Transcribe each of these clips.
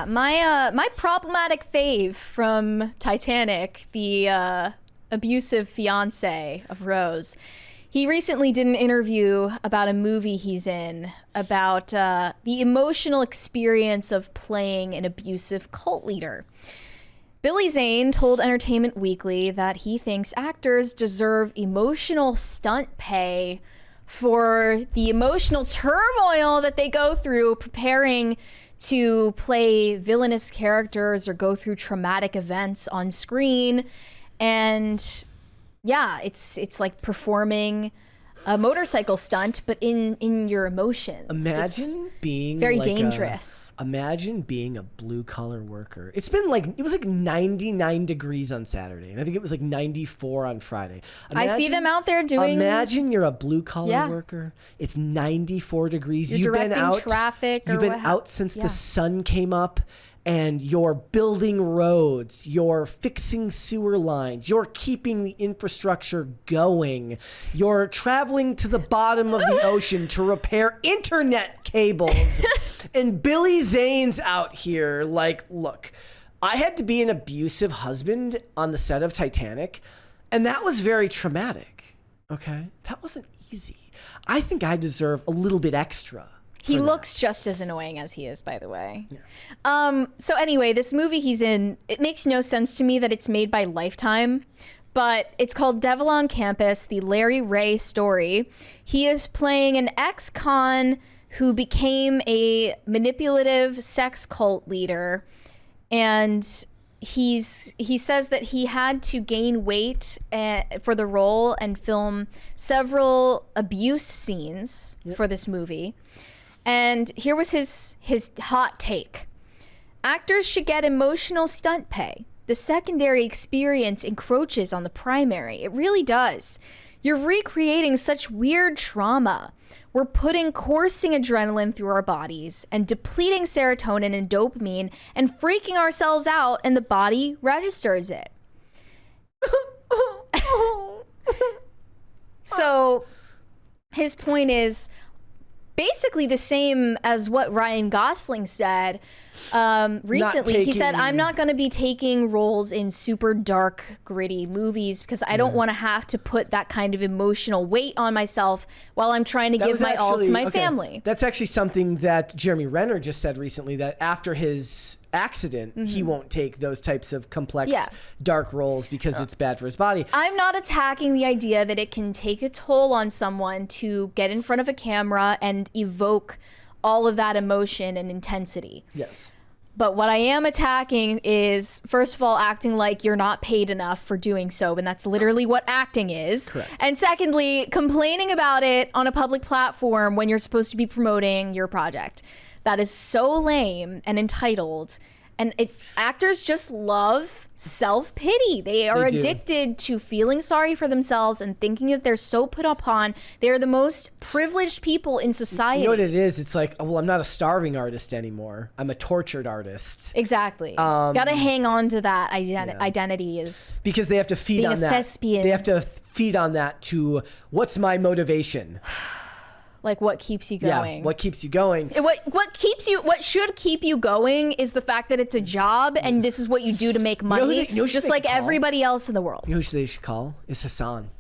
My problematic fave from Titanic, the abusive fiance of Rose. He recently did an interview about a movie he's in about the emotional experience of playing an abusive cult leader. Billy Zane told Entertainment Weekly that he thinks actors deserve emotional stunt pay for the emotional turmoil that they go through preparing to play villainous characters or go through traumatic events on screen. And yeah, it's like performing a motorcycle stunt, but in your emotions. Imagine being very dangerous. Imagine being a blue collar worker. It was like 99 degrees on Saturday, and I think it was like 94 on Friday. I see them out there doing. Imagine you're a blue collar worker. It's 94 degrees. You're directing traffic. You've been out since the sun came up. And you're building roads, you're fixing sewer lines, you're keeping the infrastructure going, you're traveling to the bottom of the ocean to repair internet cables. And Billy Zane's out here like, look, I had to be an abusive husband on the set of Titanic, and that was very traumatic, okay? That wasn't easy. I think I deserve a little bit extra. He looks just as annoying as he is, by the way. Yeah. So anyway, this movie he's in, it makes no sense to me that it's made by Lifetime, but it's called Devil on Campus, the Larry Ray story. He is playing an ex-con who became a manipulative sex cult leader, and he says that he had to gain weight for the role and film several abuse scenes for this movie. And here was his hot take. Actors should get emotional stunt pay. The secondary experience encroaches on the primary. It really does. You're recreating such weird trauma. We're putting coursing adrenaline through our bodies and depleting serotonin and dopamine and freaking ourselves out, and the body registers it. So his point is basically the same as what Ryan Gosling said recently. He said, I'm not going to be taking roles in super dark, gritty movies because I don't want to have to put that kind of emotional weight on myself while I'm trying to give my all to my family. That's actually something that Jeremy Renner just said recently, that after his accident, he won't take those types of complex, dark roles because it's bad for his body. I'm not attacking the idea that it can take a toll on someone to get in front of a camera and evoke all of that emotion and intensity. Yes. But what I am attacking is, first of all, acting like you're not paid enough for doing so, and that's literally what acting is. Correct. And secondly, complaining about it on a public platform when you're supposed to be promoting your project. That is so lame and entitled. And actors just love self-pity. They are addicted to feeling sorry for themselves and thinking that they're so put upon. They're the most privileged people in society. You know what it is? It's like, well, I'm not a starving artist anymore. I'm a tortured artist. Exactly. Gotta hang on to that identity is because they have to feed on that. Thespian. They have to feed on that to what's my motivation? Like what keeps you going? Yeah, what keeps you going? What should keep you going is the fact that it's a job and this is what you do to make money, just like everybody else in the world. You know who they should call? Is Hassan.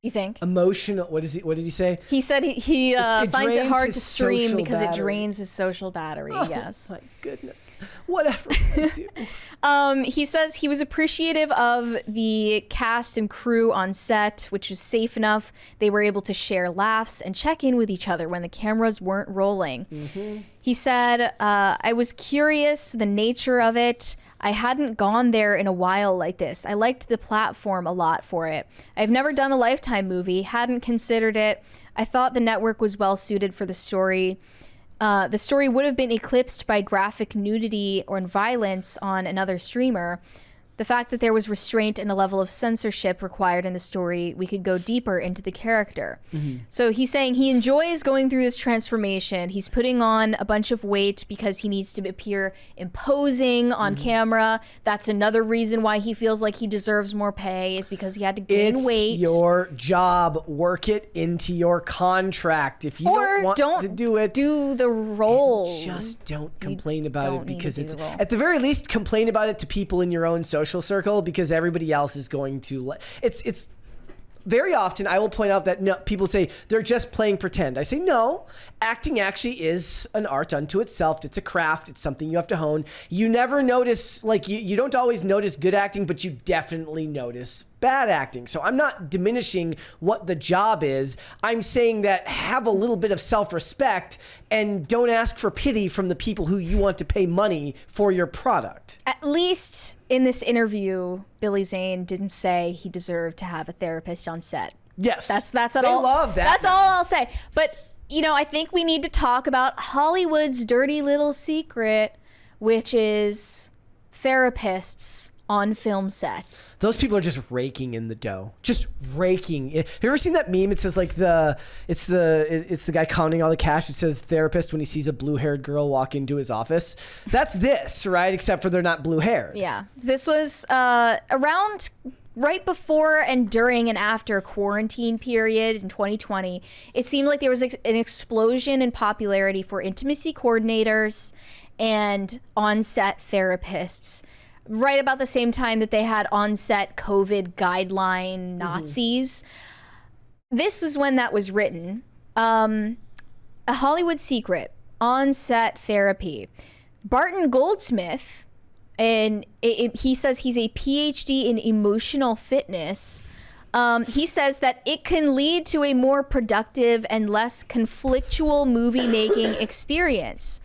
You think? Emotional. What did he say? He said he finds it hard to stream because it drains his social battery. Oh, yes. My goodness. Whatever I do. He says he was appreciative of the cast and crew on set, which was safe enough. They were able to share laughs and check in with each other when the cameras weren't rolling. He said, I was curious, the nature of it. I hadn't gone there in a while like this. I liked the platform a lot for it. I've never done a Lifetime movie, hadn't considered it. I thought the network was well suited for the story. The story would have been eclipsed by graphic nudity or violence on another streamer. The fact that there was restraint and a level of censorship required in the story, we could go deeper into the character. So he's saying he enjoys going through this transformation. He's putting on a bunch of weight because he needs to appear imposing on camera. That's another reason why he feels like he deserves more pay, is because he had to gain weight. It's your job. Work it into your contract. If you don't want to do it, do the role. Just don't complain about it, because it's, at at the very least, complain about it to people in your own social circle, because everybody else is going to. It's very often I will point out that no, people say they're just playing pretend. I say no, acting actually is an art unto itself. It's a craft. It's something you have to hone. You never notice, like you don't always notice good acting, but you definitely notice bad acting. So I'm not diminishing what the job is. I'm saying that have a little bit of self-respect and don't ask for pity from the people who you want to pay money for your product. At least in this interview, Billy Zane didn't say he deserved to have a therapist on set. Yes. That's they all. love that. That's all I'll say. But, you know, I think we need to talk about Hollywood's dirty little secret, which is therapists on film sets. Those people are just raking in the dough. Just raking. Have you ever seen that meme? It says like it's the guy counting all the cash. It says therapist when he sees a blue-haired girl walk into his office. That's this, right? Except for they're not blue-haired. Yeah. This was around right before and during and after quarantine period in 2020. It seemed like there was an explosion in popularity for intimacy coordinators and on-set therapists. Right about the same time that they had on-set COVID guideline Nazis. This was when that was written. A Hollywood secret, on-set therapy. Barton Goldsmith, and he says he's a PhD in emotional fitness. He says that it can lead to a more productive and less conflictual movie-making experience.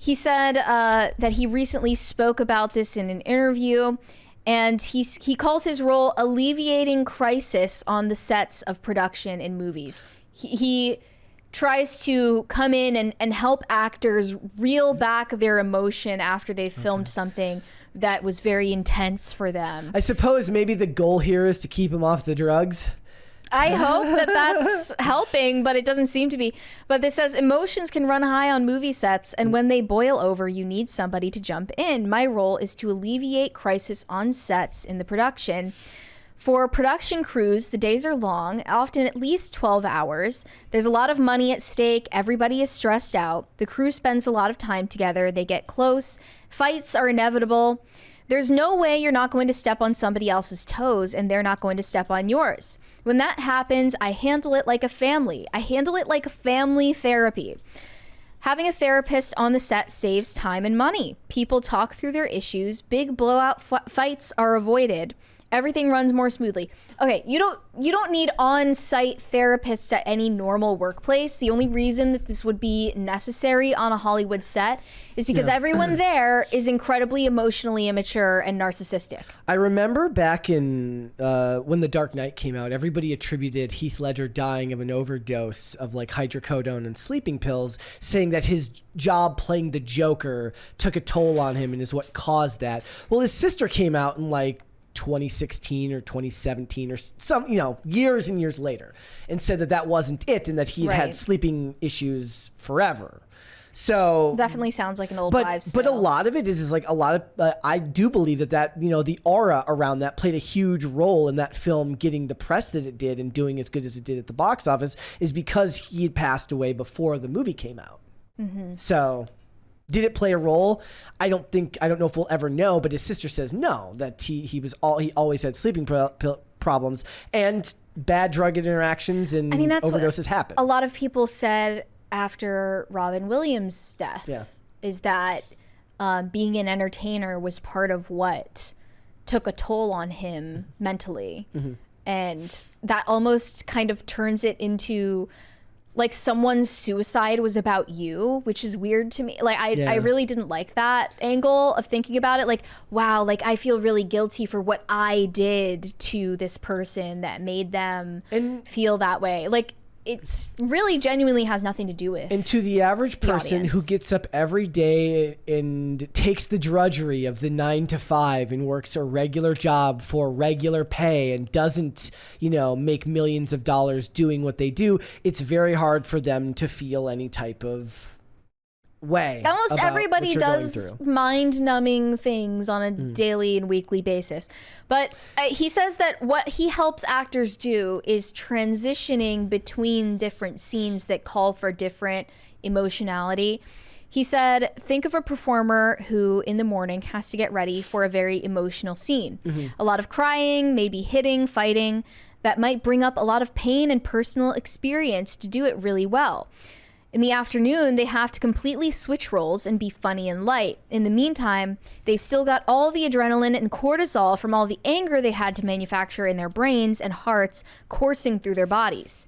He said that he recently spoke about this in an interview, and he calls his role alleviating crisis on the sets of production in movies. He tries to come in and help actors reel back their emotion after they've filmed something that was very intense for them. I suppose maybe the goal here is to keep him off the drugs. I hope that that's helping, but it doesn't seem to be. But this says emotions can run high on movie sets, and when they boil over, you need somebody to jump in. My role is to alleviate crisis on sets in the production. For production crews, the days are long, often at least 12 hours. There's a lot of money at stake. Everybody is stressed out. The crew spends a lot of time together. They get close. Fights are inevitable. There's no way you're not going to step on somebody else's toes and they're not going to step on yours. When that happens, I handle it like a family. I handle it like family therapy. Having a therapist on the set saves time and money. People talk through their issues. Big blowout fights are avoided. Everything runs more smoothly. Okay, you don't need on-site therapists at any normal workplace. The only reason that this would be necessary on a Hollywood set is because everyone there is incredibly emotionally immature and narcissistic. I remember back in when The Dark Knight came out, everybody attributed Heath Ledger dying of an overdose of like hydrocodone and sleeping pills, saying that his job playing the Joker took a toll on him and is what caused that. Well, his sister came out in like 2016 or 2017 or some, years and years later, and said that wasn't it, and that he had had sleeping issues forever. So definitely sounds like an old wives' tale. But a lot of it is like a lot of I do believe that the aura around that played a huge role in that film getting the press that it did and doing as good as it did at the box office, is because he had passed away before the movie came out. So did it play a role? I don't know if we'll ever know, but his sister says no, that he always had sleeping problems and bad drug interactions, and overdoses happen. A lot of people said after Robin Williams' death is that being an entertainer was part of what took a toll on him mentally. And that almost kind of turns it into like someone's suicide was about you, which is weird to me. Like I really didn't like that angle of thinking about it. Like, wow, like I feel really guilty for what I did to this person that made them feel that way. Like it's really genuinely has nothing to do with. And to the average person audience. who gets up every day and takes the drudgery of the 9 to 5 and works a regular job for regular pay and doesn't, make millions of dollars doing what they do, it's very hard for them to feel any type of way. Almost everybody does mind-numbing things on a daily and weekly basis. But he says that what he helps actors do is transitioning between different scenes that call for different emotionality. He said, think of a performer who in the morning has to get ready for a very emotional scene. A lot of crying, maybe hitting, fighting, that might bring up a lot of pain and personal experience to do it really well. In the afternoon, they have to completely switch roles and be funny and light. In the meantime, they've still got all the adrenaline and cortisol from all the anger they had to manufacture in their brains and hearts coursing through their bodies.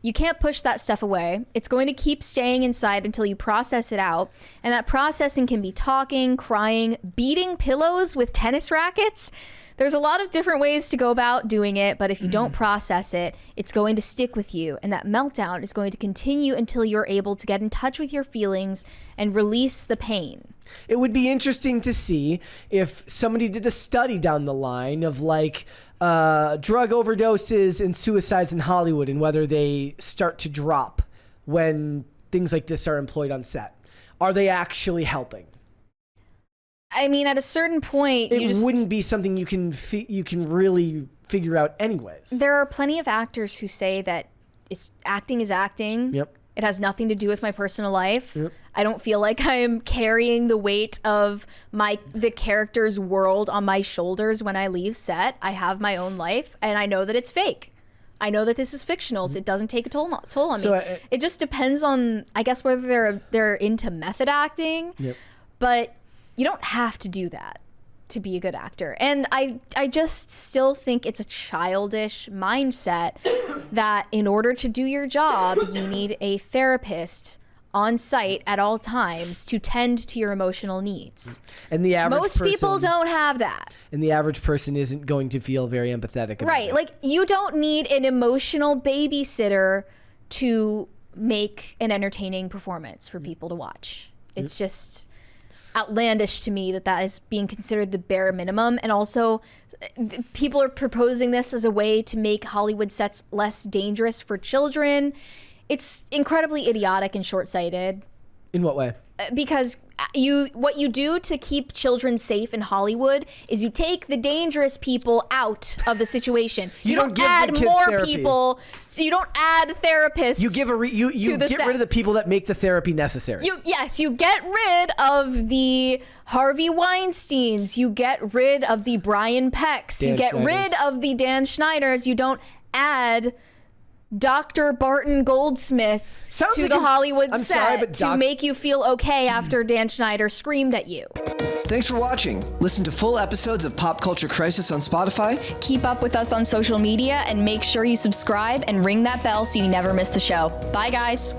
You can't push that stuff away. It's going to keep staying inside until you process it out. And that processing can be talking, crying, beating pillows with tennis rackets. There's a lot of different ways to go about doing it, but if you don't process it, it's going to stick with you. And that meltdown is going to continue until you're able to get in touch with your feelings and release the pain. It would be interesting to see if somebody did a study down the line of drug overdoses and suicides in Hollywood and whether they start to drop when things like this are employed on set. Are they actually helping? I mean, at a certain point, it wouldn't be something you can really figure out anyways. There are plenty of actors who say that acting is acting. Yep. It has nothing to do with my personal life. Yep. I don't feel like I am carrying the weight of the character's world on my shoulders when I leave set. I have my own life, and I know that it's fake. I know that this is fictional, so it doesn't take a toll on me. It just depends on, I guess, whether they're into method acting. Yep. But you don't have to do that to be a good actor. And I just still think it's a childish mindset that in order to do your job, you need a therapist on site at all times to tend to your emotional needs. And the average Most people don't have that. And the average person isn't going to feel very empathetic about Right. it. Like, you don't need an emotional babysitter to make an entertaining performance for people to watch. It's just outlandish to me that is being considered the bare minimum. And also, people are proposing this as a way to make Hollywood sets less dangerous for children. It's incredibly idiotic and short-sighted. In what way? Because what you do to keep children safe in Hollywood is you take the dangerous people out of the situation. You don't add more therapy. people. You don't add therapists. You give you get rid of the people that make the therapy necessary. You get rid of the Harvey Weinsteins. You get rid of the Brian Pecks. You get rid of the Dan Schneiders. You don't add Dr. Barton Goldsmith to the Hollywood set to make you feel okay after Dan Schneider screamed at you. Thanks for watching. Listen to full episodes of Pop Culture Crisis on Spotify. Keep up with us on social media and make sure you subscribe and ring that bell so you never miss the show. Bye, guys.